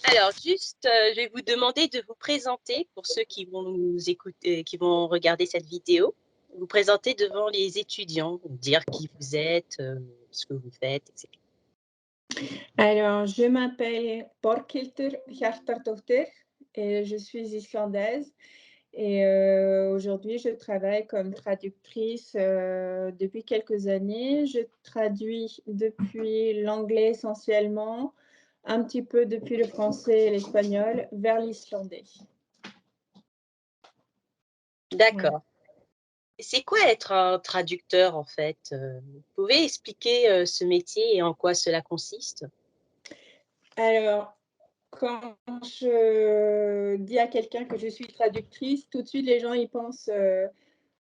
Alors juste, je vais vous demander de vous présenter pour ceux qui vont nous écouter, qui vont regarder cette vidéo. Vous présenter devant les étudiants, dire qui vous êtes, ce que vous faites, et cetera. Alors, je m'appelle Borghildur Hjartardóttir et je suis islandaise. Et aujourd'hui, je travaille comme traductrice depuis quelques années. Je traduis depuis l'anglais essentiellement, un petit peu depuis le français et l'espagnol vers l'islandais. Voilà. D'accord. C'est quoi être un traducteur en fait? Vous pouvez expliquer, ce métier et en quoi cela consiste? Alors, quand je dis à quelqu'un que je suis traductrice, tout de suite, les gens ils pensent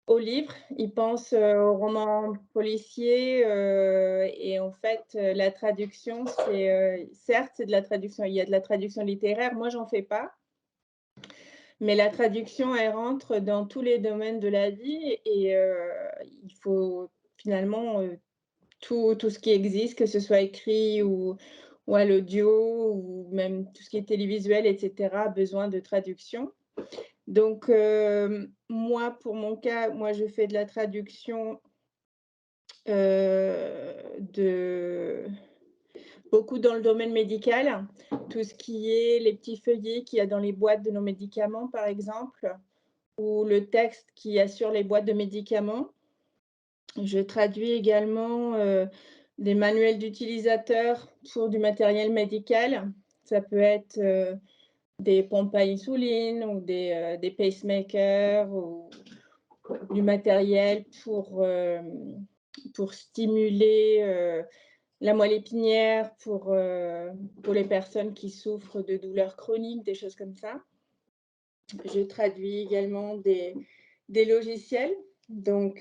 aux livres, ils pensent, aux romans policiers, et en fait, la traduction, c'est, certes, c'est de la traduction, il y a de la traduction littéraire, moi, j'en fais pas, mais la traduction, elle rentre dans tous les domaines de la vie et il faut finalement, tout ce qui existe, que ce soit écrit ou à l'audio ou même tout ce qui est télévisuel et cetera, a besoin de traduction. Donc, moi, pour mon cas, moi, je fais de la traduction, de beaucoup dans le domaine médical. Tout ce qui est les petits feuillets qu'il y a dans les boîtes de nos médicaments, par exemple, ou le texte qu'il y a sur les boîtes de médicaments. Je traduis également, des manuels d'utilisateurs pour du matériel médical. Ça peut être, des pompes à insuline ou des pacemakers ou du matériel pour stimuler, la moelle épinière, pour les personnes qui souffrent de douleurs chroniques, des choses comme ça. Je traduis également des logiciels, donc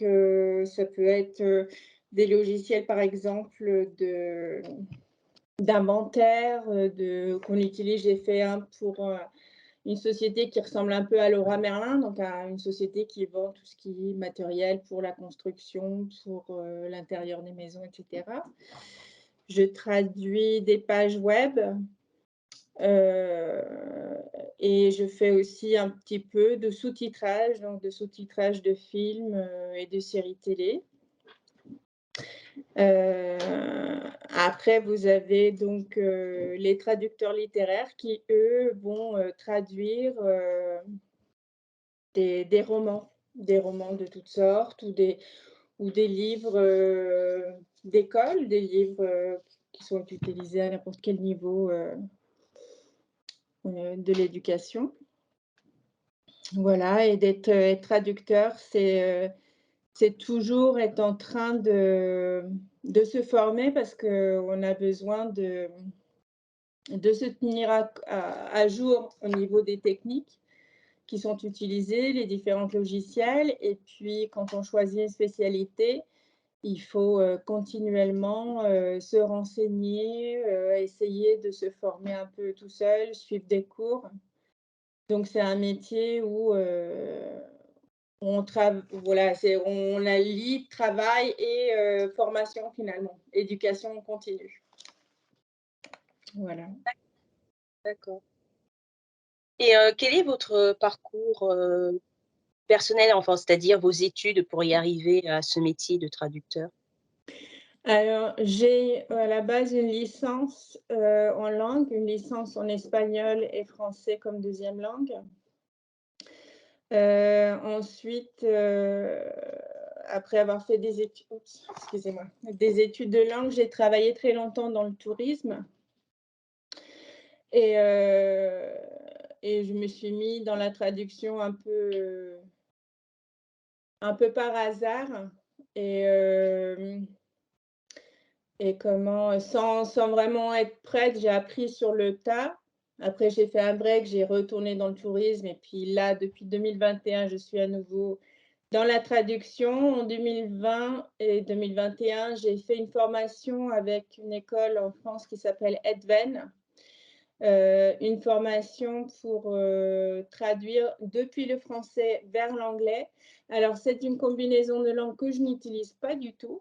ça peut être, des logiciels, par exemple, d'inventaire, qu'on utilise. J'ai fait un pour, une société qui ressemble un peu à Leroy Merlin, donc à une société qui vend tout ce qui est matériel pour la construction, pour, l'intérieur des maisons et cetera. Je traduis des pages web, et je fais aussi un petit peu de sous-titrage, donc de sous-titrage de films, et de séries télé. Heu, Après vous avez donc, les traducteurs littéraires qui, eux, vont, traduire, des romans de toutes sortes ou des livres, d'école, des livres, qui sont utilisés à n'importe quel niveau, de l'éducation. Voilà, et être traducteur, c'est toujours être en train de se former parce qu'on a besoin de se tenir à jour au niveau des techniques qui sont utilisées, les différents logiciels. Et puis quand on choisit une spécialité, il faut, continuellement, se renseigner, essayer de se former un peu tout seul, suivre des cours. Donc c'est un métier où, voilà, on allie travail et formation finalement, éducation continue. Voilà. D'accord. Et quel est votre parcours, personnel, enfin, c'est-à-dire vos études pour y arriver à ce métier de traducteur? Alors j'ai, à la base une licence, en langue, une licence en espagnol et français comme deuxième langue. Ensuite, après avoir fait des études de langue, j'ai travaillé très longtemps dans le tourisme et heu et je me suis mis dans la traduction un peu par hasard et hem et sans vraiment être prête, j'ai appris sur le tas. Après j'ai fait un break, j'ai retourné dans le tourisme et puis là, depuis 2021, je suis à nouveau dans la traduction. En 2020 et 2021, j'ai fait une formation avec une école en France qui s'appelle Edven, une formation pour, traduire depuis le français vers l'anglais. Alors c'est une combinaison de langues que je n'utilise pas du tout,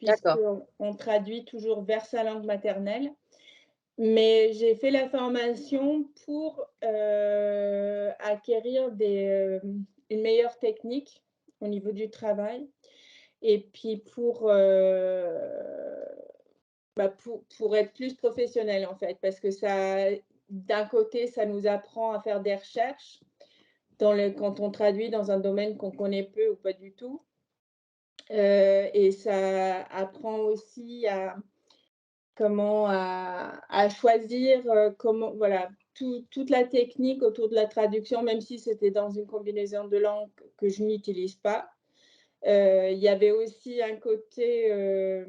D'accord. puisqu'on traduit toujours vers sa langue maternelle. Mais j'ai fait la formation pour, acquérir une meilleure technique au niveau du travail et puis pour être plus professionnel, en fait. Parce que ça d'un côté, ça nous apprend à faire des recherches quand on traduit dans un domaine qu'on connaît peu ou pas du tout, et ça apprend aussi à choisir, comment voilà, toute la technique autour de la traduction, même si c'était dans une combinaison de langues que je n'utilise pas. Il y avait aussi un côté,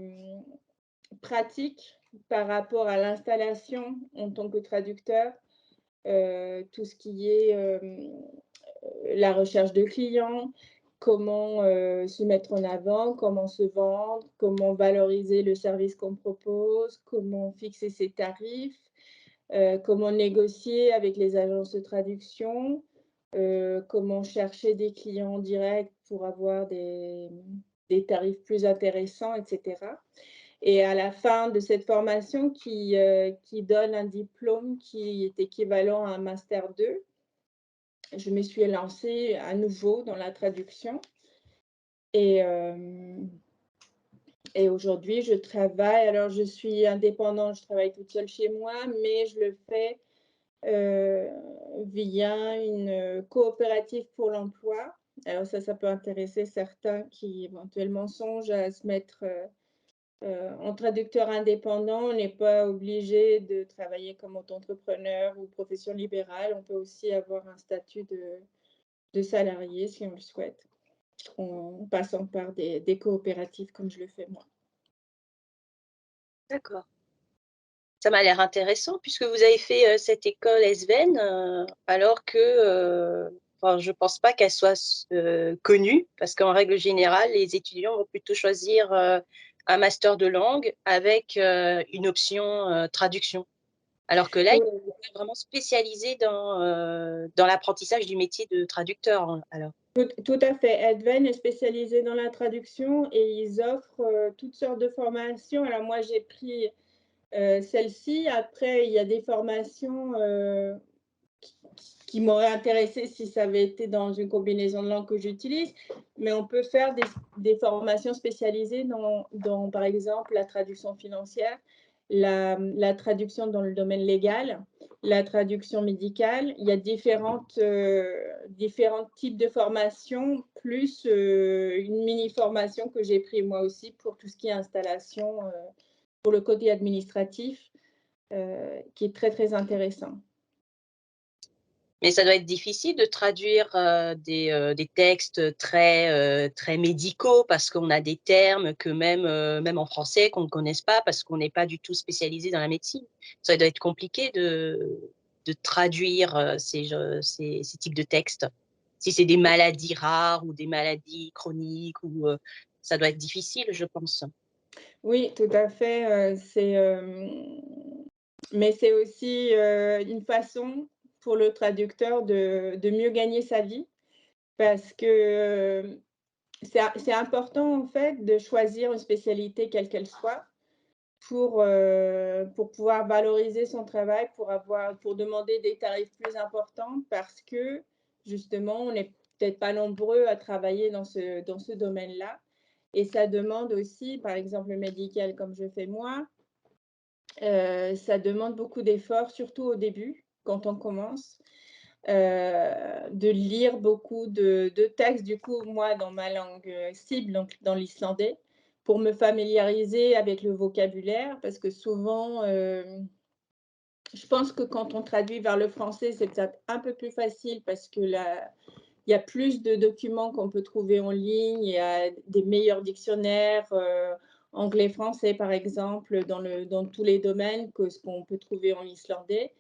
pratique par rapport à l'installation en tant que traducteur, tout ce qui est, la recherche de clients, comment, se mettre en avant, comment se vendre, comment valoriser le service qu'on propose, comment fixer ses tarifs, comment négocier avec les agences de traduction, comment chercher des clients directs pour avoir des tarifs plus intéressants, et cetera. Et à la fin de cette formation qui donne un diplôme qui est équivalent à un master 2, je me suis lancée à nouveau dans la traduction et aujourd'hui je travaille alors je suis indépendante, je travaille toute seule chez moi, mais je le fais, heu, via une coopérative pour l'emploi. Alors ça peut intéresser certains qui éventuellement songent à se mettre, en traducteur indépendant. On n'est pas obligé de travailler comme auto-entrepreneur ou profession libérale. On peut aussi avoir un statut de salarié si on le souhaite, en passant par des coopératives comme je le fais moi. D'accord. Ça m'a l'air intéressant puisque vous avez fait, cette école ESVEN, alors que, enfin, je pense pas qu'elle soit connue parce qu'en règle générale, les étudiants vont plutôt choisir, un master de langue avec, une option, traduction. Alors que là, Oui, ils sont vraiment spécialisés dans l'apprentissage du métier de traducteur, alors. tout à fait. Adven est spécialisé dans la traduction et ils offrent, toutes sortes de formations. Alors moi, j'ai pris, celle-ci. Après, il y a des formations, qui m'aurait intéressé si ça avait été dans une combinaison de langues que j'utilise, mais on peut faire des formations spécialisées par exemple, la traduction financière, la traduction dans le domaine légal, la traduction médicale. Il y a différents types de formations, plus une mini-formation que j'ai pris moi aussi pour tout ce qui est installation, pour le côté administratif, qui est très, très intéressant. Mais ça doit être difficile de traduire, des textes très médicaux parce qu'on a des termes que même en français qu'on ne connaisse pas parce qu'on n'est pas du tout spécialisé dans la médecine. Ça doit être compliqué de traduire, ces types de textes. Si c'est des maladies rares ou des maladies chroniques ou, ça doit être difficile, je pense. Oui, tout à fait, mais c'est aussi, une façon pour le traducteur de mieux gagner sa vie parce que, c'est important, en fait, de choisir une spécialité quelle qu'elle soit pour pouvoir valoriser son travail, pour demander des tarifs plus importants parce que, justement, on n'est peut-être pas nombreux à travailler dans ce domaine-là et ça demande aussi, par exemple, le médical comme je fais moi, ça demande beaucoup d'efforts, surtout au début, quand on commence, de lire beaucoup de textes, du coup, moi, dans ma langue, cible, donc dans l'islandais, pour me familiariser avec le vocabulaire parce que souvent, je pense que quand on traduit vers le français, c'est peut-être un peu plus facile parce que là, il y a plus de documents qu'on peut trouver en ligne, il y a des meilleurs dictionnaires, anglais-français, par exemple, dans tous les domaines que ce qu'on peut trouver en islandais.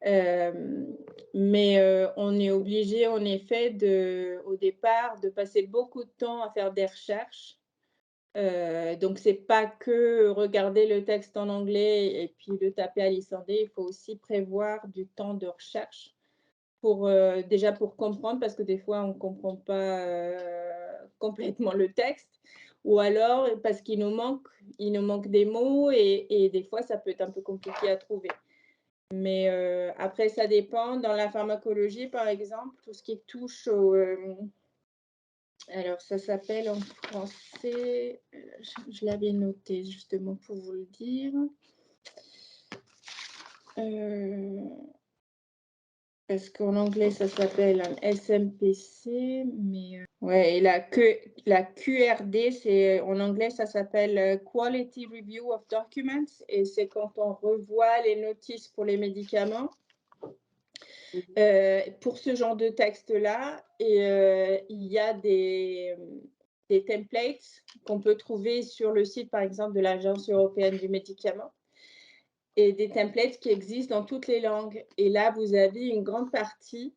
Hem, mais on est obligé, en effet, au départ, de passer beaucoup de temps à faire des recherches. Donc c'est pas que regarder le texte en anglais et puis le taper à l'islandais, il faut aussi prévoir du temps de recherche déjà pour comprendre, parce que des fois on ne comprend pas, complètement le texte ou alors parce qu'il nous manque des mots et des fois ça peut être un peu compliqué à trouver. Mais après, ça dépend. Dans la pharmacologie, par exemple, tout ce qui touche au, alors ça s'appelle en français, je l'avais noté justement pour vous le dire. Parce qu'en anglais, ça s'appelle un SMPC, mais ouais, et la QRD, c'est en anglais, ça s'appelle Quality Review of Documents, et c'est quand on revoit les notices pour les médicaments. Pour ce genre de texte-là, et il y a des templates qu'on peut trouver sur le site, par exemple, de l'Agence européenne du médicament, et des templates qui existent dans toutes les langues. Et là, vous avez une grande partie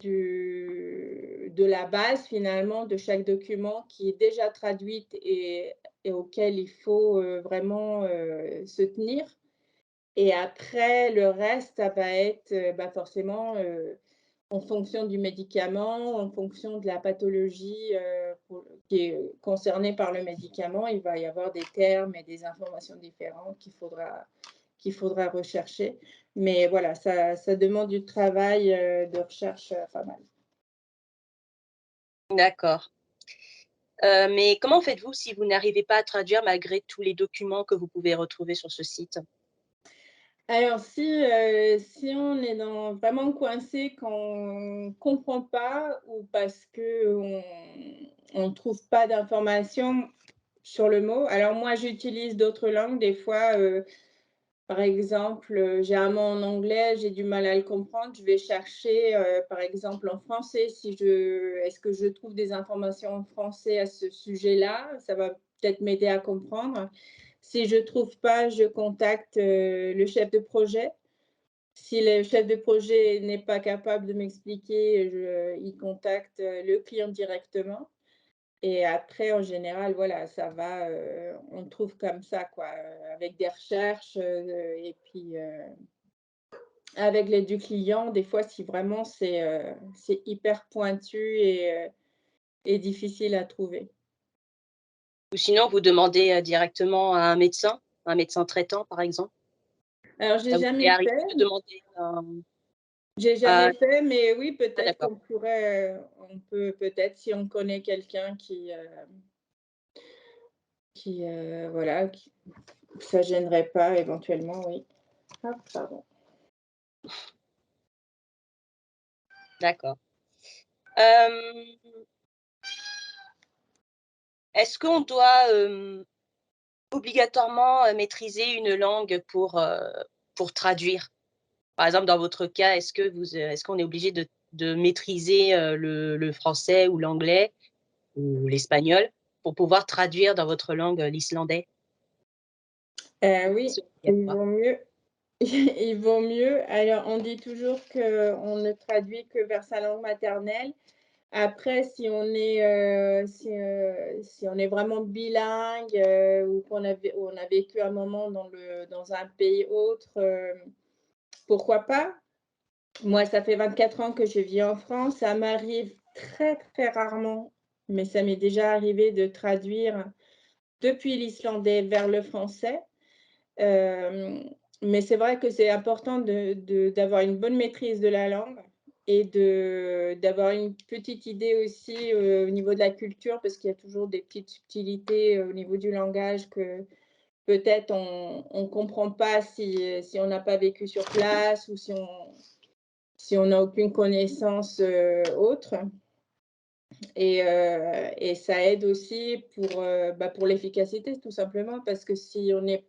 de la base, finalement, de chaque document qui est déjà traduite et auquel il faut vraiment se tenir. Et après, le reste, ça va être forcément en fonction du médicament, en fonction de la pathologie qui est concernée par le médicament, il va y avoir des termes et des informations différentes qu'il faudra rechercher. Mais voilà, ça demande du travail de recherche pas mal. D'accord. Mais comment faites-vous si vous n'arrivez pas à traduire malgré tous les documents que vous pouvez retrouver sur ce site? Alors si on est vraiment coincé, qu'on ne comprend pas, ou parce qu'on ne trouve pas d'informations sur le mot, alors moi j'utilise d'autres langues des fois. Par exemple, j'ai un mot en anglais, j'ai du mal à le comprendre, je vais chercher, par exemple en français, est-ce que je trouve des informations en français à ce sujet-là? Ça va peut-être m'aider à comprendre. Si je ne trouve pas, je contacte le chef de projet. Si le chef de projet n'est pas capable de m'expliquer, il contacte le client directement. Et après, en général, voilà, ça va, on trouve comme ça, quoi, avec des recherches, et puis avec l'aide du client, des fois, si vraiment c'est hyper pointu et difficile à trouver. Ou sinon vous demandez, directement à un médecin traitant par exemple? Alors, Ça vous est arrivé de demander j'ai à jamais fait, mais oui, ah peut-être d'accord. qu'on pourrait, on peut peut-être, si on connaît quelqu'un voilà, ça gênerait pas éventuellement, oui. Hop, pardon. D'accord. Est-ce qu'on doit, obligatoirement, maîtriser une langue pour traduire? Par exemple, dans votre cas, est-ce qu'on est obligé de maîtriser, le français ou l'anglais ou l'espagnol pour pouvoir traduire dans votre langue, l'islandais? Oui, C'est il obligatoire. vaut mieux. Il vaut mieux. Alors, on dit toujours qu'on ne traduit que vers sa langue maternelle. Après, si on est vraiment bilingue, ou on a vécu un moment dans un pays autre, pourquoi pas? Moi, ça fait 24 ans que je vis en France. Ça m'arrive très, très rarement, mais ça m'est déjà arrivé de traduire depuis l'islandais vers le français. Hem, mais c'est vrai que c'est important d'avoir une bonne maîtrise de la langue, et d'avoir une petite idée aussi, au niveau de la culture, parce qu'il y a toujours des petites subtilités, au niveau du langage, que peut-être on comprend pas si on n'a pas vécu sur place, ou si on n'a aucune connaissance, autre. Et ça aide aussi pour l'efficacité, tout simplement, parce que si on n'est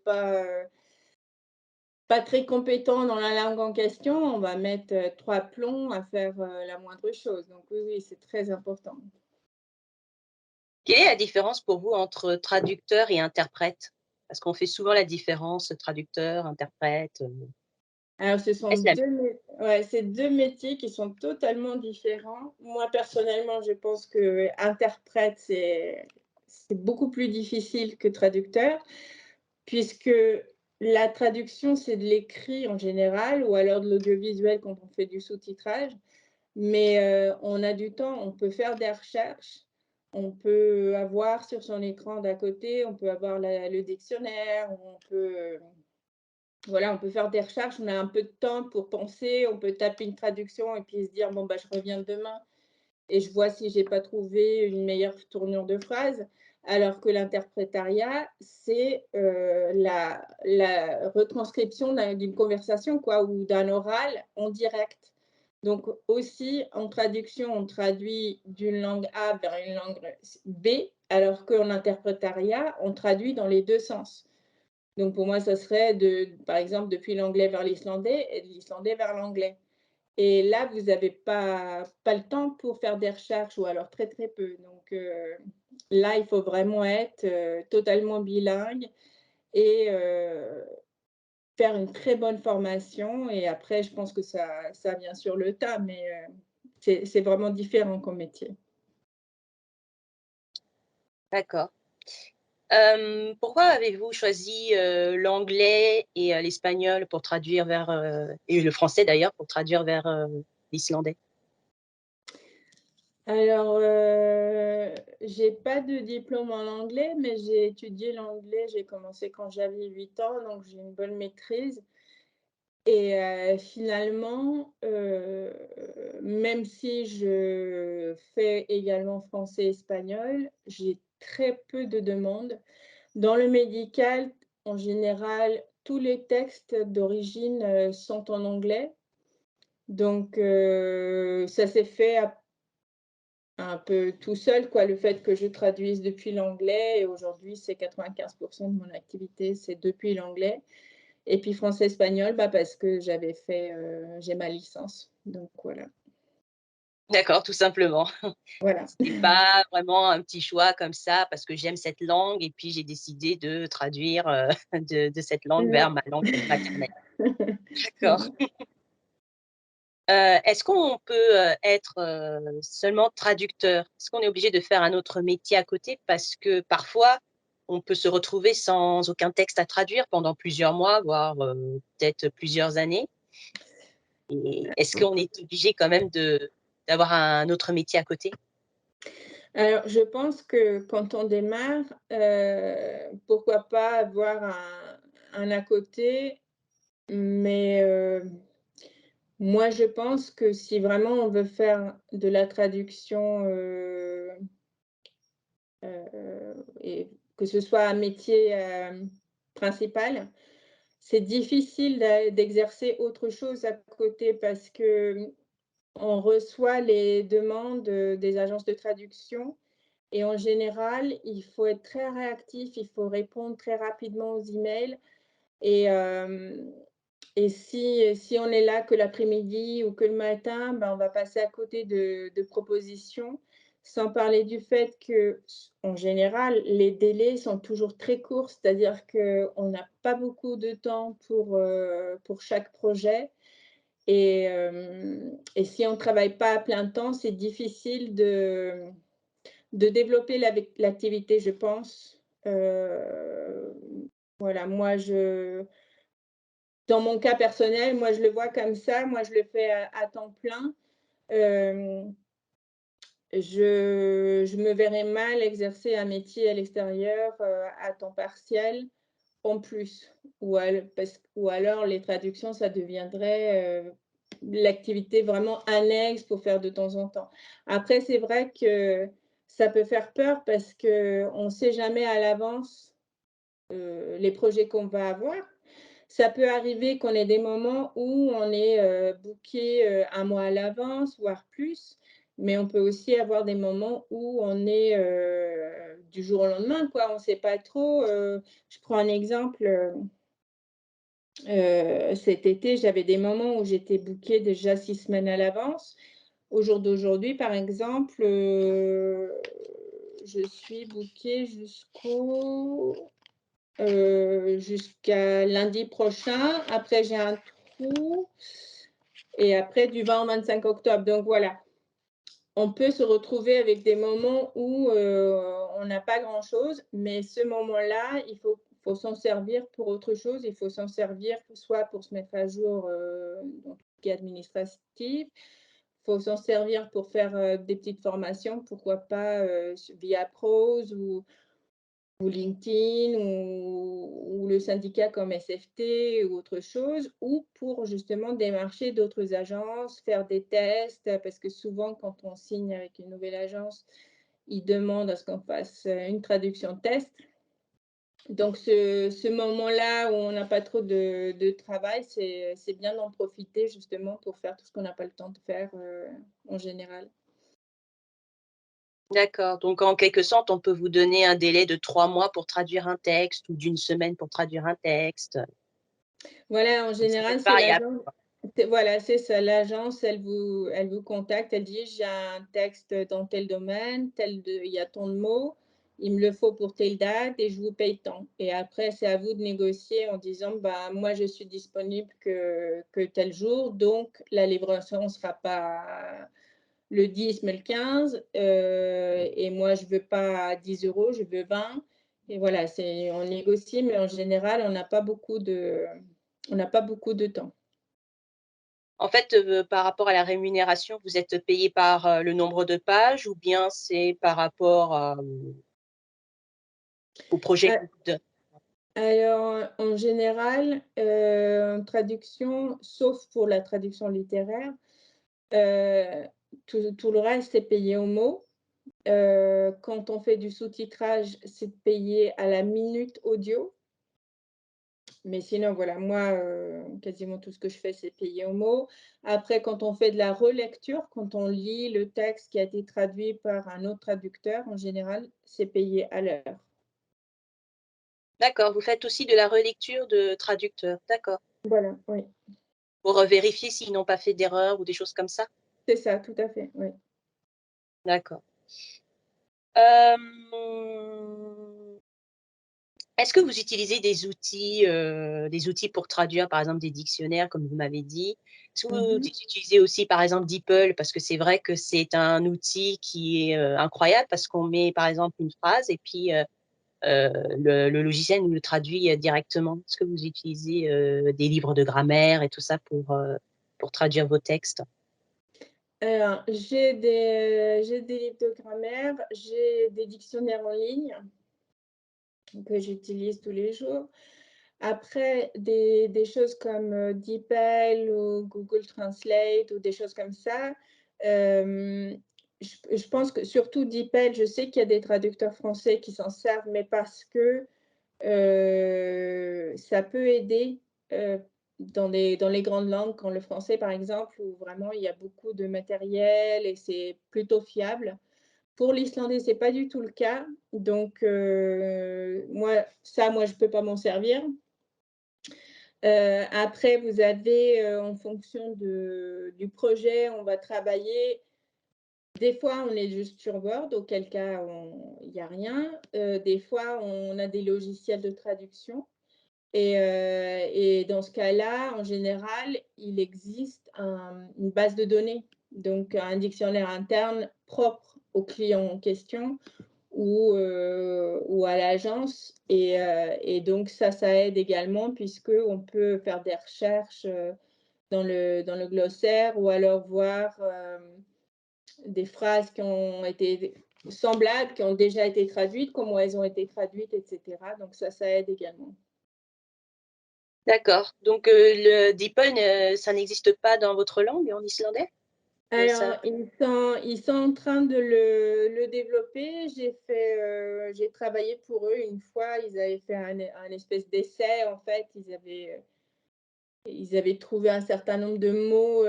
pas très compétent dans la langue en question, on va mettre 3 plombs à faire la moindre chose. Donc oui, oui, c'est très important. Quelle est la différence pour vous entre traducteur et interprète? Parce qu'on fait souvent la différence, traducteur, interprète, Alors ce sont est-ce la 2 métiers qui sont totalement différents. Moi, personnellement, je pense qu'interprète, c'est beaucoup plus difficile que traducteur, puisque la traduction, c'est de l'écrit en général, ou alors de l'audiovisuel quand on fait du sous-titrage. Mais on a du temps, on peut faire des recherches, on peut avoir sur son écran d'à côté, on peut avoir le dictionnaire, on peut voilà, on peut faire des recherches, on a un peu de temps pour penser, on peut taper une traduction et puis se dire: «Bon, bah, je reviens demain et je vois si j'ai pas trouvé une meilleure tournure de phrase». Alors que l'interprétariat, c'est, la retranscription d'une conversation quoi ou d'un oral en direct. Donc aussi en traduction, on traduit d'une langue A vers une langue B, alors qu'en interprétariat, on traduit dans les 2 sens. Donc pour moi, ça serait par exemple, depuis l'anglais vers l'islandais et de l'islandais vers l'anglais. Et là, vous n'avez pas le temps pour faire des recherches ou alors très, très peu. Donc là, il faut vraiment être, totalement bilingue et faire une très bonne formation et après je pense que ça vient sur le tas, mais c'est vraiment différent comme métier. D'accord. Pourquoi avez-vous choisi, l'anglais et l'espagnol pour traduire vers, et le français d'ailleurs pour traduire vers, l'islandais? Alors, j'ai pas de diplôme en anglais, mais j'ai étudié l'anglais, j'ai commencé quand j'avais 8 ans, donc j'ai une bonne maîtrise et finalement, même si je fais également français-espagnol, j'ai très peu de demandes. Dans le médical, en général, tous les textes d'origine, sont en anglais, donc ça s'est fait un peu tout seul, quoi, le fait que je traduise depuis l'anglais et aujourd'hui, c'est 95 de mon activité, c'est depuis l'anglais et puis français-espagnol, bah, parce que j'ai ma licence, donc voilà. D'accord, tout simplement. Voilà. C'était pas vraiment un petit choix comme ça parce que j'aime cette langue et puis j'ai décidé de traduire, de cette langue vers Non. ma langue maternelle. D'accord. Non. Est-ce qu'on peut, être, seulement traducteur? Est-ce qu'on est obligé de faire un autre métier à côté? Parce que parfois, on peut se retrouver sans aucun texte à traduire pendant plusieurs mois, voire, peut-être plusieurs années et est-ce qu'on est obligé quand même d'avoir un autre métier à côté? Alors, je pense que quand on démarre, pourquoi pas avoir un à côté, mais moi, je pense que si vraiment on veut faire de la traduction, et que ce soit un métier, principal, c'est difficile d'exercer autre chose à côté parce que, on reçoit les demandes, des agences de traduction et en général, il faut être très réactif, il faut répondre très rapidement aux emails et si on est là que l'après-midi ou que le matin, ben, on va passer à côté de propositions. Sans parler du fait que, en général, les délais sont toujours très courts, c'est-à-dire qu'on n'a pas beaucoup de temps pour chaque projet et si on ne travaille pas à plein temps, c'est difficile de développer l'activité, je pense. Voilà, dans mon cas personnel, moi, je le vois comme ça. Moi, je le fais à temps plein. Hem, je me verrais mal exercer un métier à l'extérieur, à temps partiel en plus ou alors les traductions, ça deviendrait, l'activité vraiment annexe pour faire de temps en temps. Après, c'est vrai que ça peut faire peur parce qu'on ne sait jamais à l'avance, les projets qu'on va avoir. Ça peut arriver qu'on ait des moments où on est, booké, 1 mois à l'avance, voire plus, mais on peut aussi avoir des moments où on est, du jour au lendemain, quoi. On ne sait pas trop, je prends un exemple, cet été, j'avais des moments où j'étais bookée déjà 6 semaines à l'avance. Au jour d'aujourd'hui, par exemple, je suis bookée jusqu'à lundi prochain. Après, j'ai un trou et après du 20 au 25 octobre. Donc voilà, on peut se retrouver avec des moments où, on n'a pas grand-chose, mais ce moment-là, il faut s'en servir pour autre chose. Il faut s'en servir soit pour se mettre à jour, dans tout ce qui est administratif. Il faut s'en servir pour faire, des petites formations, pourquoi pas, via Prose ou LinkedIn ou le syndicat comme SFT ou autre chose, ou pour justement démarcher d'autres agences, faire des tests, parce que souvent quand on signe avec une nouvelle agence, ils demandent à ce qu'on fasse, une traduction test. Donc ce moment-là où on n'a pas trop de travail, c'est bien d'en profiter justement pour faire tout ce qu'on n'a pas le temps de faire, en général. D'accord, donc en quelque sorte, on peut vous donner un délai de 3 mois pour traduire un texte ou d'une semaine pour traduire un texte, Voilà, en donc ça peut général, être c'est variable, l'agence quoi. voilà, c'est ça, l'agence, elle vous contacte, elle dit: «J'ai un texte dans tel domaine, tel de il y a tant de mots, il me le faut pour telle date et je vous paye tant» et après, c'est à vous de négocier en disant: «Bah, moi, je suis disponible que tel jour, donc la livraison ne sera pas le 10 mais le 15, et moi, je veux pas 10 €, je veux 20 et voilà, c'est on négocie, mais en général, on n'a pas beaucoup de temps. En fait, par rapport à la rémunération, vous êtes payé par, le nombre de pages ou bien c'est par rapport à, au projet A qu'on vous donne? alors, en général, en traduction, sauf pour la traduction littéraire, heu, tout le reste est payé au mot. Quand on fait du sous-titrage, c'est payé à la minute audio. Mais sinon, voilà, moi, quasiment tout ce que je fais, c'est payé au mot. Après, quand on fait de la relecture, quand on lit le texte qui a été traduit par un autre traducteur, en général, c'est payé à l'heure. D'accord, vous faites aussi de la relecture de traducteurs, d'accord. Voilà, oui, Pour, vérifier s'ils n'ont pas fait d'erreur ou des choses comme ça? c'est ça, tout à fait, oui. D'accord. Hem Est-ce que vous utilisez des outils pour traduire, par exemple, des dictionnaires, comme vous m'avez dit? Est-ce que vous Mmh. utilisez aussi, par exemple, DeepL? Parce que c'est vrai que c'est un outil qui est, incroyable parce qu'on met, par exemple, une phrase et puis, le logiciel nous le traduit, directement. Est-ce que vous utilisez, des livres de grammaire et tout ça pour traduire vos textes? Alors, j'ai des livres de grammaire, j'ai des dictionnaires en ligne que j'utilise tous les jours. Après, des choses comme, DeepL ou Google Translate ou des choses comme ça, je pense que surtout DeepL, je sais qu'il y a des traducteurs français qui s'en servent, mais parce que, ça peut aider, dans les grandes langues, comme le français, par exemple, où vraiment il y a beaucoup de matériel et c'est plutôt fiable. Pour l'islandais, c'est pas du tout le cas, donc moi, je peux pas m'en servir. Après, vous avez, en fonction du projet, on va travailler. Des fois, on est juste sur Word, auquel cas il y a rien. Des fois, on a des logiciels de traduction et dans ce cas-là, en général, il existe une base de données, donc un dictionnaire interne propre au client en question ou à l'agence et donc ça aide également puisqu'on peut faire des recherches, dans le glossaire ou alors voir, des phrases qui ont été semblables, qui ont déjà été traduites, comment elles ont été traduites et cetera, donc ça aide également. D'accord, donc le DeepL, ça n'existe pas dans votre langue, en islandais? Ça Alors, ils sont en train de le développer. J'ai travaillé pour eux une fois. Ils avaient fait un espèce d'essai, en fait. Ils avaient trouvé un certain nombre de mots,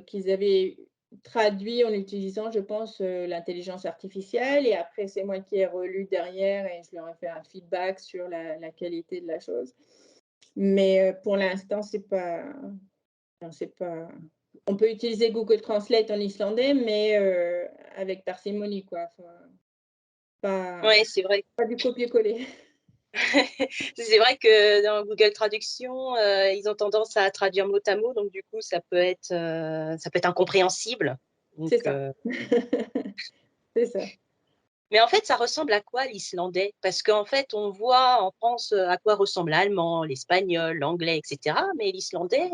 qu'ils avaient traduits en utilisant, je pense, l'intelligence artificielle et après c'est moi qui ai relu derrière et je leur ai fait un feedback sur la qualité de la chose. Mais, pour l'instant, c'est pas enfin, c'est pas on peut utiliser Google Translate en islandais, mais, avec parcimonie, quoi. Enfin, pas ouais, c'est vrai. pas du copier-coller. C'est vrai que dans Google Traduction, ils ont tendance à traduire mot à mot, donc du coup, ça peut être incompréhensible. Donc C'est ça. C'est ça. mais en fait, ça ressemble à quoi l'islandais? Parce qu'en fait, on voit en France, à quoi ressemble l'allemand, l'espagnol, l'anglais et cetera, mais l'islandais,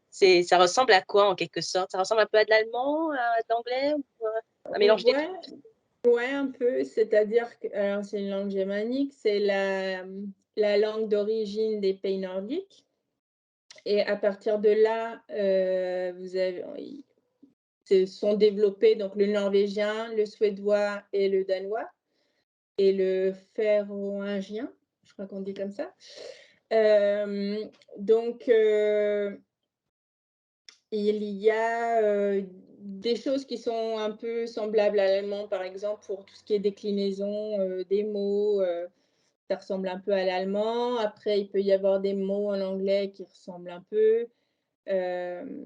ça ressemble à quoi en quelque sorte? Ça ressemble un peu à de l'allemand, à de l'anglais ou, un mélange des Ouais, 2? Ouais, un peu, c'est-à-dire que alors c'est une langue germanique, c'est la langue d'origine des pays nordiques et à partir de là, vous avez ils se sont développés donc le norvégien, le suédois et le danois et le féroïngien, je crois qu'on dit comme ça. Donc il y a, des choses qui sont un peu semblables à l'allemand, par exemple, pour tout ce qui est déclinaison, des mots, ça ressemble un peu à l'allemand. Après, il peut y avoir des mots en anglais qui ressemblent un peu, hem,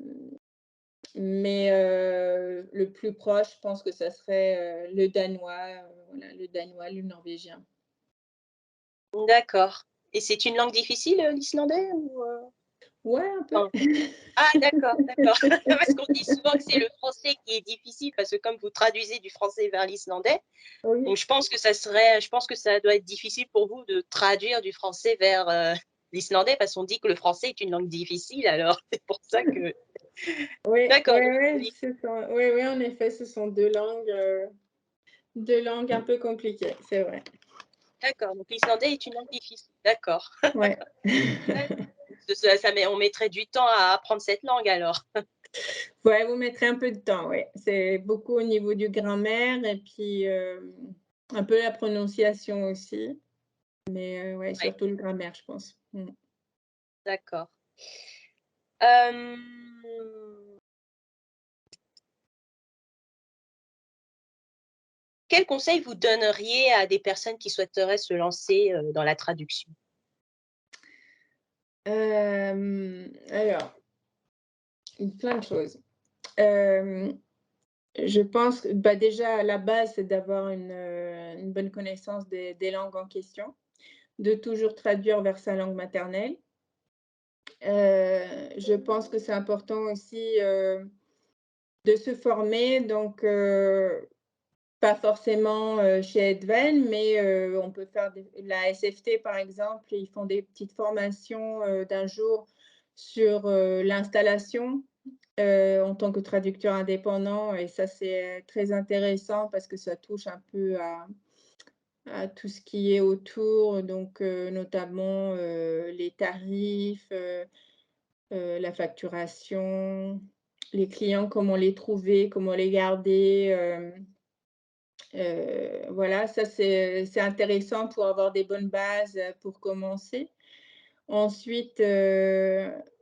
mais le plus proche, je pense que ça serait, le danois, voilà, le danois, le norvégien. D'accord et c'est une langue difficile, l'islandais ou Ouais, un peu. non? Ah d'accord, d'accord. Parce qu'on dit souvent que c'est le français qui est difficile parce que comme vous traduisez du français vers l'islandais, donc Oui. je pense que ça doit être difficile pour vous de traduire du français vers, l'islandais parce qu'on dit que le français est une langue difficile alors c'est pour ça que Oui, oui, d'accord donc oui, oui, c'est ça. Oui, oui, en effet, ce sont 2 langues un peu compliquées, c'est vrai. d'accord, donc l'islandais est une langue difficile, d'accord. Ouais. D'accord. Ça met on mettrait du temps à apprendre cette langue alors? Ouais, vous mettrez un peu de temps, ouais. C'est beaucoup au niveau du grammaire et puis, un peu la prononciation aussi, mais ouais, Ouais, surtout le grammaire, je pense. Mmh. d'accord. Hem, quel conseil vous donneriez à des personnes qui souhaiteraient se lancer, dans la traduction? Alors, plein de choses. Hem, je pense, bah, déjà à la base, c'est d'avoir une bonne connaissance des langues en question, de toujours traduire vers sa langue maternelle. Je pense que c'est important aussi, de se former donc pas forcément, chez Edven, mais on peut faire la SFT par exemple, ils font des petites formations, d'1 jour sur, l'installation, en tant que traducteur indépendant et ça c'est très intéressant parce que ça touche un peu à tout ce qui est autour donc notamment, les tarifs, la facturation, les clients, comment les trouver, comment les garder, voilà, ça c'est intéressant pour avoir des bonnes bases, pour commencer. Ensuite,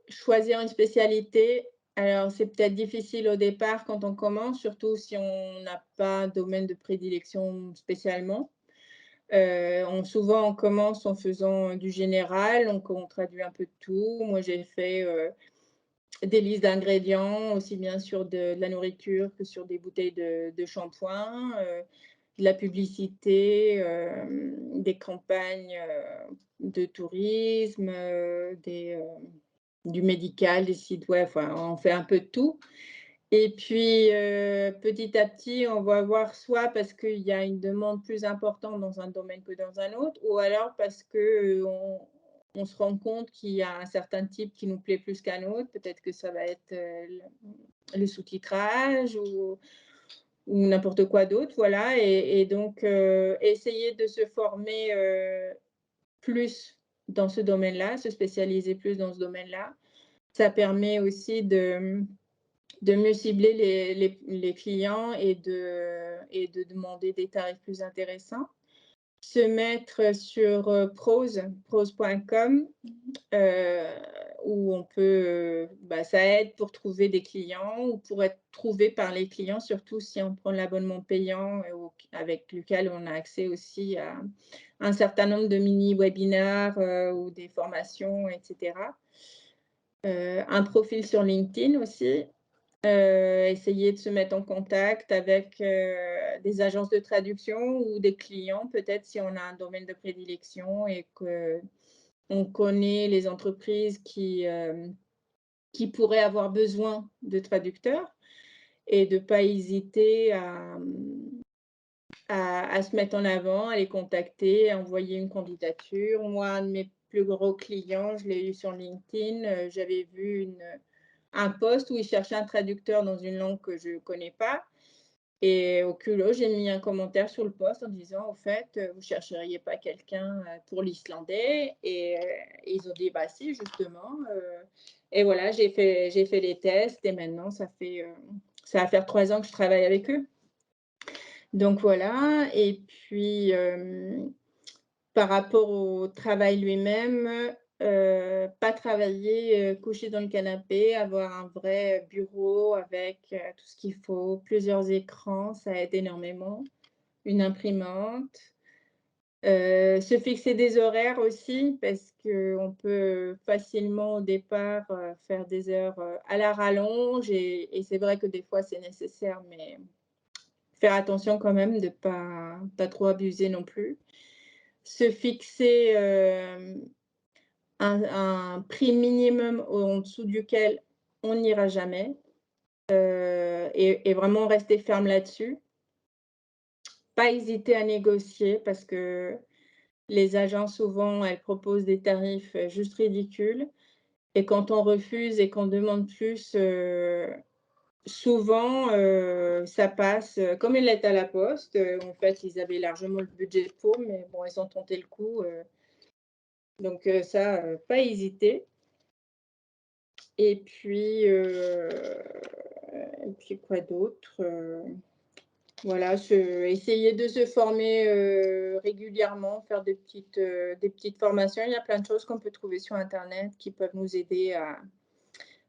choisir une spécialité. Alors c'est peut-être difficile au départ quand on commence, surtout si on n'a pas un domaine de prédilection spécialement. Souvent on commence en faisant du général, donc on traduit un peu de tout. Moi j'ai fait, des listes d'ingrédients, aussi bien sur de la nourriture que sur des bouteilles de shampoing, de la publicité, des campagnes, de tourisme, du médical, des sites web, enfin, on fait un peu de tout et puis, petit à petit, on va voir soit parce qu'il y a une demande plus importante dans un domaine que dans un autre ou alors parce que, on se rend compte qu'il y a un certain type qui nous plaît plus qu'un autre. Peut-être que ça va être, le sous-titrage ou n'importe quoi d'autre, voilà et donc essayer de se former, plus dans ce domaine-là, se spécialiser plus dans ce domaine-là. Ça permet aussi de mieux cibler les clients et de demander des tarifs plus intéressants. Se mettre sur, prose.com, heu, où on peut, bah, ça aide pour trouver des clients ou pour être trouvé par les clients, surtout si on prend l'abonnement payant, avec lequel on a accès aussi à un certain nombre de mini webinaires, ou des formations et cetera. Un profil sur LinkedIn aussi. Essayer de se mettre en contact avec, des agences de traduction ou des clients, peut-être si on a un domaine de prédilection et qu'on connaît les entreprises qui pourraient avoir besoin de traducteurs et de ne pas hésiter à se mettre en avant, à les contacter, à envoyer une candidature. Moi, un de mes plus gros clients, je l'ai eu sur LinkedIn, j'avais vu un poste où il cherchait un traducteur dans une langue que je ne connais pas Et au culot, j'ai mis un commentaire sur le post en disant: «Au fait, vous chercheriez pas quelqu'un, pour l'islandais?» Et ils ont dit: «Bah si, justement», et voilà, j'ai fait les tests et maintenant ça va faire 3 ans que je travaille avec eux. Donc voilà et puis, par rapport au travail lui-même, pas travailler, couché dans le canapé, avoir un vrai bureau avec, tout ce qu'il faut, plusieurs écrans, ça aide énormément. Une imprimante, se fixer des horaires aussi parce qu'on peut facilement au départ, faire des heures, à la rallonge et c'est vrai que des fois c'est nécessaire, mais faire attention quand même de pas trop abuser non plus. Se fixer, un prix minimum en dessous duquel on n'ira jamais, et vraiment rester ferme là-dessus. Pas hésiter à négocier parce que les agences souvent, elles proposent des tarifs, juste ridicules et quand on refuse et qu'on demande plus, souvent, ça passe, comme une lettre à la poste, en fait, ils avaient largement le budget pour, mais bon, ils ont tenté le coup, donc ça, pas hésiter. Et puis, quoi d'autre? Voilà, essayer de se former, régulièrement, faire des petites formations. Il y a plein de choses qu'on peut trouver sur internet qui peuvent nous aider à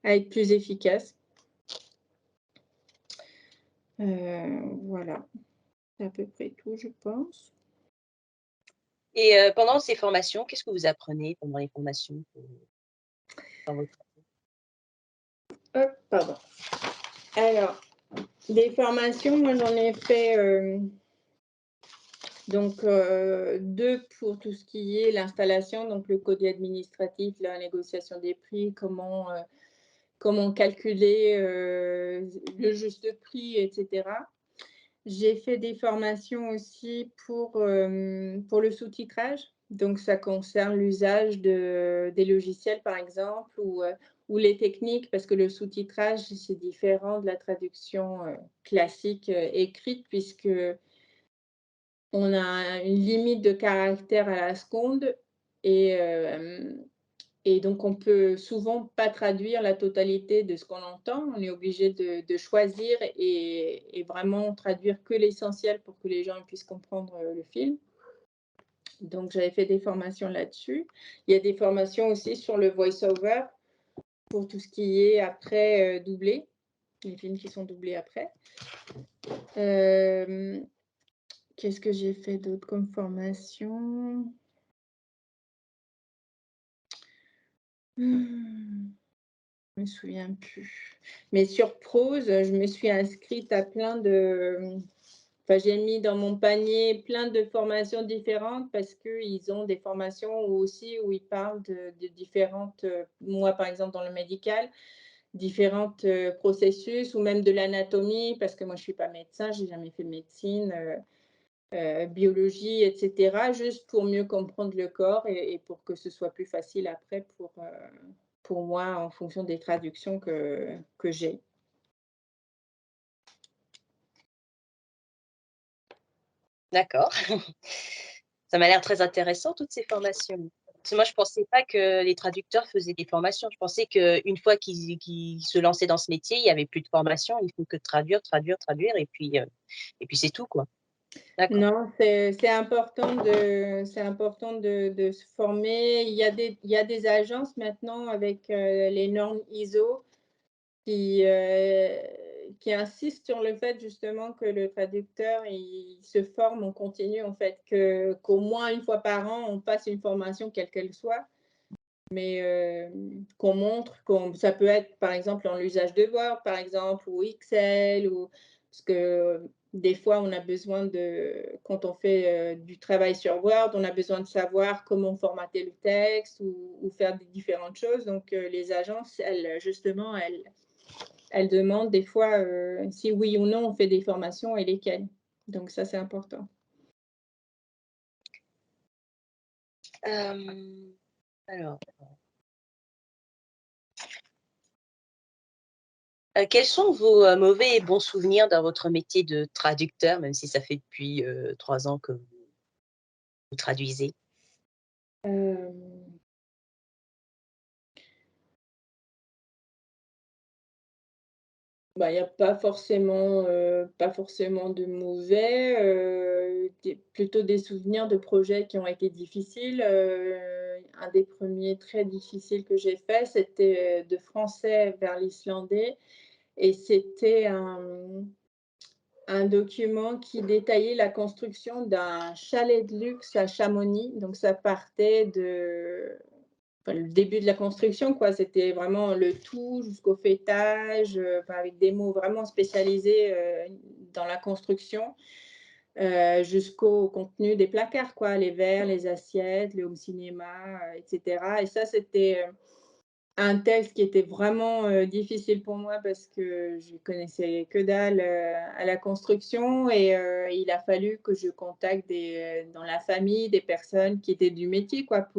être plus efficaces. Voilà, c'est à peu près tout, je pense. Et pendant ces formations, qu'est-ce que vous apprenez pendant les formations, dans votre Hop, pardon. Alors, des formations, moi j'en ai fait, donc 2 pour tout ce qui est l'installation, donc le code administratif, la négociation des prix, comment calculer, le juste prix et cetera. J'ai fait des formations aussi pour le sous-titrage, donc ça concerne l'usage des logiciels par exemple ou les techniques parce que le sous-titrage, c'est différent de la traduction, classique, écrite puisque on a une limite de caractères à la seconde et hem et donc on peut souvent pas traduire la totalité de ce qu'on entend. On est obligé de choisir et vraiment traduire que l'essentiel pour que les gens puissent comprendre, le film. Donc j'avais fait des formations là-dessus. Il y a des formations aussi sur le voice over pour tout ce qui est après, doublé, les films qui sont doublés après. Hem, Qu'est-ce que j'ai fait d'autre comme formation? Mmh. Je me souviens plus. Mais sur Prose, je me suis inscrite à plein de enfin, j'ai mis dans mon panier plein de formations différentes parce qu'ils ont des formations où aussi où ils parlent de différentes, moi, par exemple, dans le médical, différentes, processus ou même de l'anatomie parce que moi, je suis pas médecin, j'ai jamais fait de médecine, biologie et cetera, juste pour mieux comprendre le corps et pour que ce soit plus facile après pour moi en fonction des traductions que j'ai. D'accord. Ça m'a l'air très intéressant toutes ces formations. Parce que moi je pensais pas que les traducteurs faisaient des formations. Je pensais qu'une fois qu'ils se lançaient dans ce métier, il y avait plus de formation, il faut que traduire, traduire, traduire et puis c'est tout quoi. D'accord. Non, c'est important de se former. Il y a des agences maintenant avec, les normes ISO qui, qui insistent sur le fait justement que le traducteur, il se forme en continu en fait, qu'au moins une fois par an, on passe une formation quelle qu'elle soit. Mais qu'on montre qu'on ça peut être par exemple en l'usage de Word par exemple ou Excel ou parce que des fois on a besoin de quand on fait, du travail sur Word, on a besoin de savoir comment formater le texte ou faire des différentes choses donc les agences elles justement elles demandent des fois, si oui ou non on fait des formations et lesquelles. Donc ça c'est important. Hem, alors Quels sont vos, mauvais et bons souvenirs dans votre métier de traducteur, même si ça fait depuis, 3 ans que vous traduisez? Hem, Bah, il y a pas forcément de mauvais, plutôt des souvenirs de projets qui ont été difficiles. Un des premiers très difficiles que j'ai fait, c'était, de français vers l'islandais et c'était un document qui détaillait la construction d'un chalet de luxe à Chamonix. Donc ça partait de enfin, le début de la construction, quoi. C'était vraiment le tout jusqu'au fêtage, enfin, avec des mots vraiment spécialisés, dans la construction, jusqu'au contenu des placards, quoi, les verres, les assiettes, le home cinéma, et cetera et ça, c'était, un texte qui était vraiment, difficile pour moi parce que je connaissais que dalle, à la construction et il a fallu que je contacte dans la famille, des personnes qui étaient du métier, quoi,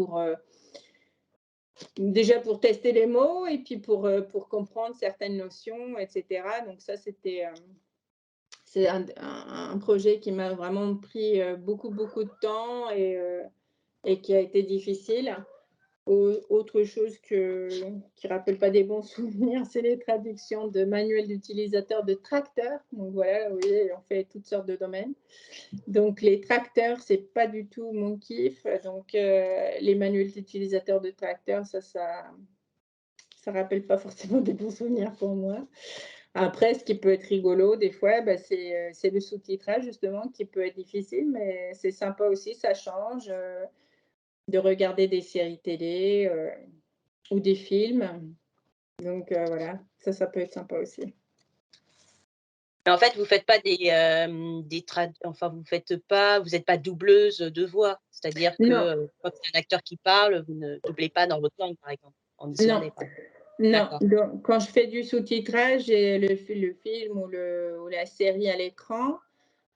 déjà pour tester les mots et puis pour comprendre certaines notions et cetera. Donc ça, c'est un projet qui m'a vraiment pris, beaucoup, beaucoup de temps et qui a été difficile. Autre chose qui rappelle pas des bons souvenirs, c'est les traductions de manuels d'utilisateurs de tracteurs. Donc voilà, vous voyez, on fait toutes sortes de domaines. Donc les tracteurs, c'est pas du tout mon kiff. Donc les manuels d'utilisateurs de tracteurs, ça rappelle pas forcément des bons souvenirs pour moi. Après, ce qui peut être rigolo des fois, bah, c'est le sous-titrage justement qui peut être difficile, mais c'est sympa aussi, ça change, de regarder des séries télé, ou des films. Donc voilà, ça peut être sympa aussi. Mais en fait, vous faites pas vous êtes pas doubleuse, de voix? C'est-à-dire que, Non, quand c'est un acteur qui parle, vous ne doublez pas dans votre langue, par exemple? En non, islandais, par exemple? non. D'accord, Donc quand je fais du sous-titrage, j'ai le film ou la série à l'écran.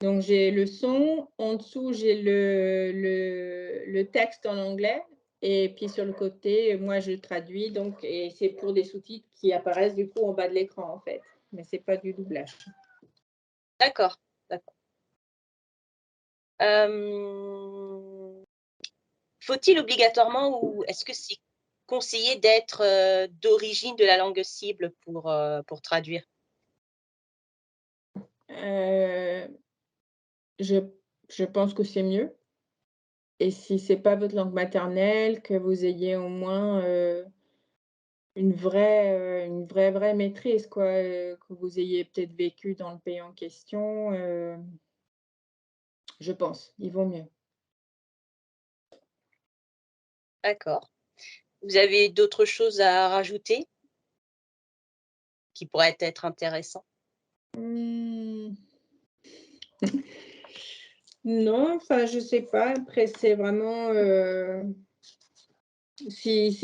Donc j'ai le son, en dessous j'ai le texte en anglais et puis sur le côté, moi je traduis donc et c'est pour des sous-titres qui apparaissent du coup en bas de l'écran en fait, mais c'est pas du doublage. d'accord, d'accord. Faut-il obligatoirement ou est-ce que c'est conseillé d'être, d'origine de la langue cible pour traduire? Heu, je je pense que c'est mieux et si c'est pas votre langue maternelle, que vous ayez au moins, vraie maîtrise quoi, que vous ayez peut-être vécu dans le pays en question, je pense, il vaut mieux. D'accord. Vous avez d'autres choses à rajouter qui pourraient être intéressantes? Mmh. Non, enfin, je sais pas. Après, c'est vraiment, si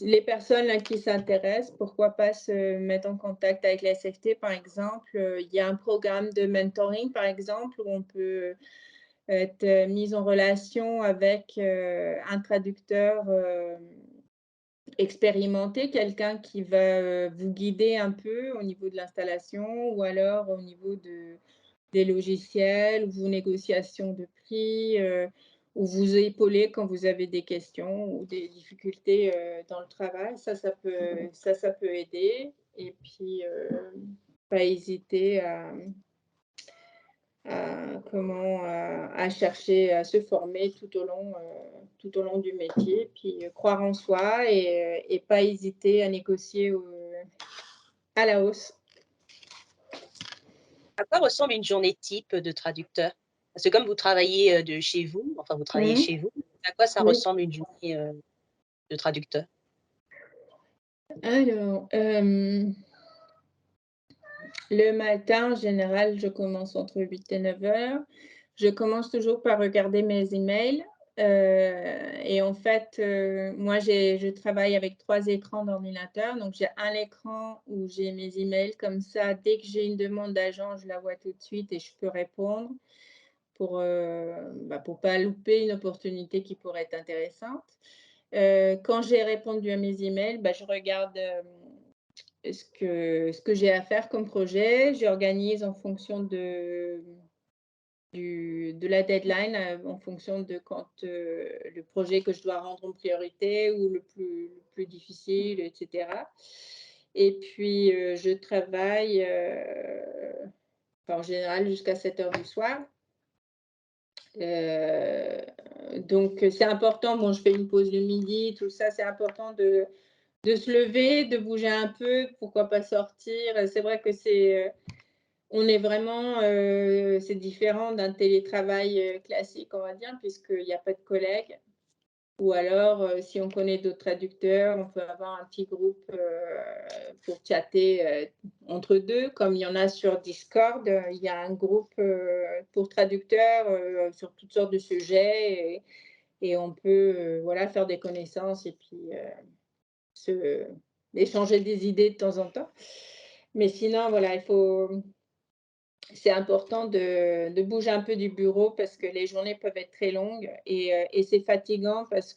les personnes là qui s'intéressent, pourquoi pas se mettre en contact avec la SFT, par exemple. Il y a un programme de mentoring, par exemple, où on peut être, mise en relation avec, un traducteur, expérimenté, quelqu'un qui va, vous guider un peu au niveau de l'installation ou alors au niveau des logiciels ou négociations de prix, ou vous épauler quand vous avez des questions ou des difficultés, dans le travail. Ça peut aider et puis, pas hésiter à chercher à se former tout au long du métier, puis, croire en soi et pas hésiter à négocier, à la hausse. À quoi ressemble une journée type de traducteur? Parce que comme vous travaillez, de chez vous, enfin vous travaillez Mmh. chez vous, à quoi ça Oui. ressemble une journée, de traducteur? Alors, le matin, en général, je commence entre 8 et 9 heures. Je commence toujours par regarder mes emails, et en fait, moi, je travaille avec 3 écrans d'ordinateur, donc j'ai un écran où j'ai mes emails comme ça, dès que j'ai une demande d'agent, je la vois tout de suite et je peux répondre pour pas louper une opportunité qui pourrait être intéressante. Quand j'ai répondu à mes emails, je regarde, ce que j'ai à faire comme projet. J'organise en fonction de la deadline, en fonction de quand, le projet que je dois rendre en priorité ou le plus difficile, et cetera. Et puis, je travaille, en général jusqu'à 7 heures du soir. Heu, donc, c'est important, bon, je fais une pause le midi, tout ça, c'est important de se lever, de bouger un peu, pourquoi pas sortir. C'est vrai que on est vraiment, c'est différent d'un télétravail, classique, on va dire, puisqu'il y a pas de collègues. Ou alors, si on connaît d'autres traducteurs, on peut avoir un petit groupe, pour chatter, entre 2, comme il y en a sur Discord. Il y a un groupe, pour traducteurs, sur toutes sortes de sujets et on peut, voilà, faire des connaissances et puis, se échanger des idées de temps en temps. Mais sinon, voilà, c'est important de bouger un peu du bureau parce que les journées peuvent être très longues et c'est fatigant parce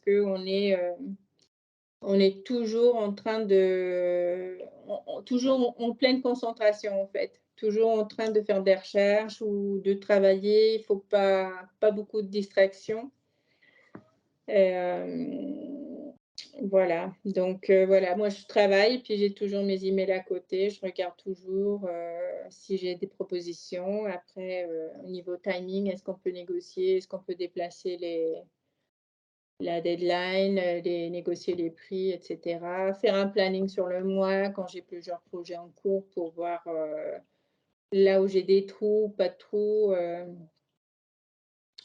on est toujours en train de toujours en pleine concentration, en fait. Toujours en train de faire des recherches ou de travailler. Il faut pas beaucoup de distractions. Hem, voilà, donc voilà, moi je travaille, puis j'ai toujours mes emails à côté. Je regarde toujours, si j'ai des propositions. Après, au niveau timing, est-ce qu'on peut négocier? Est-ce qu'on peut déplacer la deadline, négocier les prix, et cetera. Faire un planning sur le mois quand j'ai plusieurs projets en cours pour voir, là où j'ai des trous, pas de trous,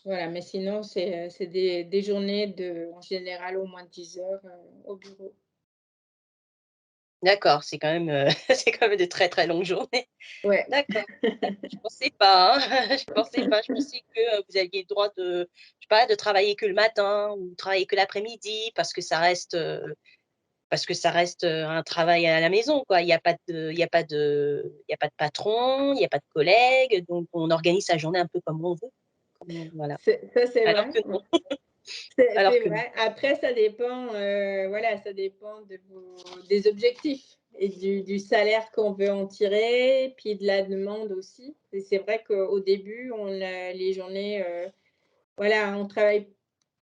voilà, mais sinon c'est des journées en général au moins 10 heures, au bureau. D'accord, c'est quand même, c'est quand même de très, très longues journées. Ouais. D'accord. Je pensais pas, hein. Je pensais pas. Je pensais que, vous aviez le droit de je sais pas, de travailler que le matin ou travailler que l'après-midi parce que ça reste, un travail à la maison, quoi. Il y a pas de patron, il y a pas de collègues, donc on organise sa journée un peu comme on veut. Voilà. C'est Alors vrai, que ouais. non, C'est alors que non. vrai. Après ça dépend, voilà, ça dépend des objectifs et du salaire qu'on veut en tirer, puis de la demande aussi. Et c'est vrai qu'au début, on a les journées, voilà, on travaille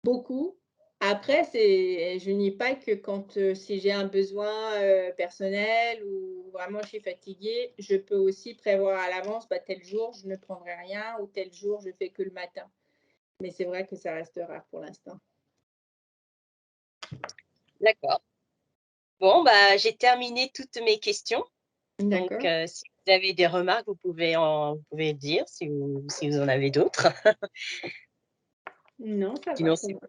beaucoup. Après, je nie pas que quand, si j'ai un besoin, personnel ou vraiment je suis fatiguée, je peux aussi prévoir à l'avance, bah, tel jour je ne prendrai rien ou tel jour je fais que le matin. Mais c'est vrai que ça reste rare pour l'instant. D'accord. Bon, bah, j'ai terminé toutes mes questions. Donc, D'accord. si vous avez des remarques, vous pouvez le dire si vous en avez d'autres. Non, ça va Sinon, pour c'est moi.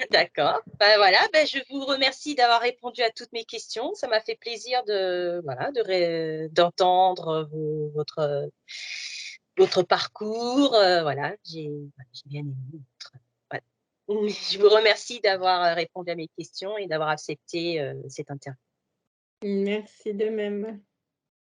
d'accord. Bah, voilà, bah, je vous remercie d'avoir répondu à toutes mes questions. Ça m'a fait plaisir de voilà, d'entendre votre parcours, voilà, j'ai bien aimé votre voilà. Je vous remercie d'avoir, répondu à mes questions et d'avoir accepté, cette interview. Merci de même.